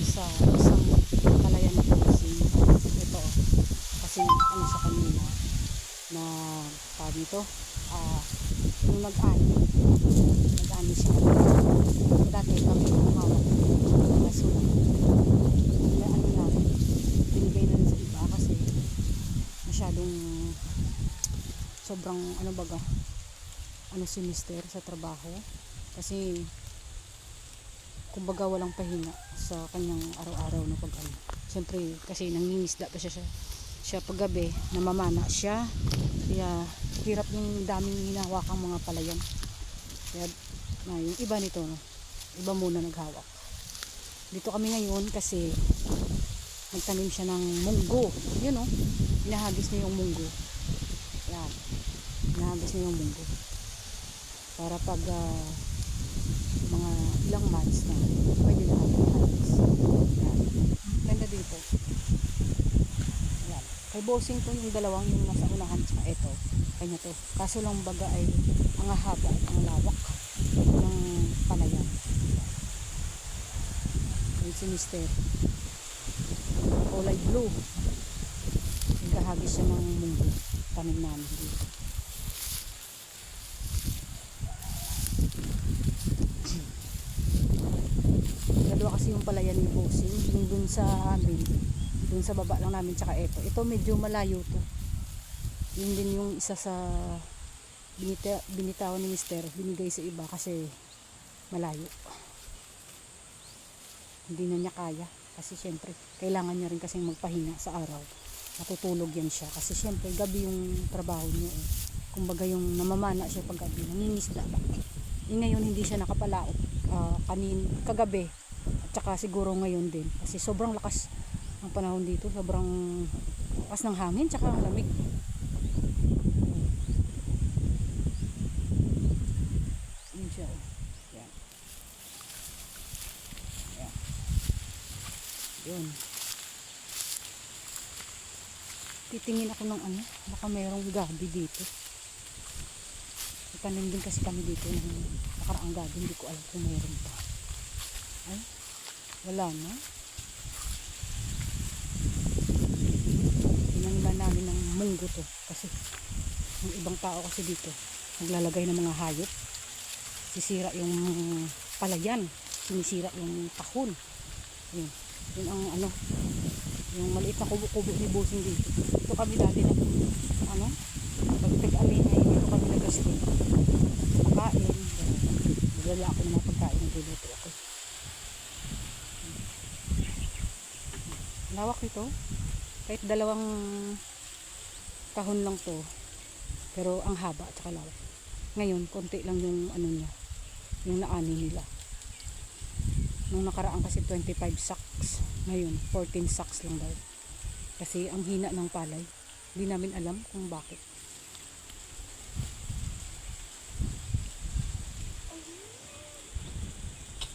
sa isang palayan na boxing. Ito, kasi ano sa kanina na tawag nito, yung nag-ani siya. Dati kami ang hawak. Kaso, na ano namin, binigay na rin sa iba kasi masyadong sobrang ano baga, ano si mister sa trabaho. Kasi kumbaga walang pahinga sa kanyang araw-araw na pag-ano. Siyempre kasi nangingisda pa siya paggabi, namamana siya. Kaya hirap yung daming hinahawakang mga palayan. Kaya yung iba nito, no? Iba muna naghawak. Dito kami ngayon kasi nagtanim siya ng munggo. Yun, no? Hinahagis niya yung munggo. Yan. Hinahagis niya yung munggo. Para pag mga ilang months na pwede na hagis. Yan. Ganda dito. Yan. Kay bossing to yung dalawang yung nasa unahan tsaka ito. Kanya to. Kaso lang baga ay ang haba at ang lawak ng palayan. Yan si mister. Kulay blue. Naghahagis siya ng munggo. Tanim namin dito. Dalawa kasi yung palayan ni bossing. Yung dun sa amin, dun sa baba lang namin tsaka ito medyo malayo to. Yun din yung isa sa binitawan ni mister, binigay sa iba kasi malayo. Hindi na niya kaya kasi syempre kailangan niya rin kasing magpahinga sa araw. Matutulog yan siya kasi syempre gabi yung trabaho niya eh. Kumbaga yung namamana siya pag gabi, nangingisda ba. Ngayon hindi siya nakapalaot kagabi at saka siguro ngayon din kasi sobrang lakas ng panahon dito, sobrang lakas ng hangin tsaka ang lamig. Yun siya. Yan. Yan. Yun. Titingin ako ng ano, baka mayroong gabi dito. Itanim din kasi kami dito ng nakaraang gabi, hindi ko alam kung mayroon pa. Ay, wala na. Tinaniman namin ng munggo to kasi yung ibang tao kasi dito naglalagay ng mga hayop, sisira yung palayan, sinisira yung tahon. Yun ang ano, yung maliit na kubo-kubo ni bossing dito. Ito kami dati na ano, pagtag-alin ay dito kami nag-stay. Pagkain, nagdala ako ng mga pagkain, nagluluto ako. Lawak ito, kahit dalawang kahon lang to, pero ang haba at saka lawak. Ngayon, konti lang yung ano niya, yung naani nila. Nung nakaraan kasi 25 sacks, ngayon 14 sacks lang daw. Kasi ang hina ng palay, hindi namin alam kung bakit.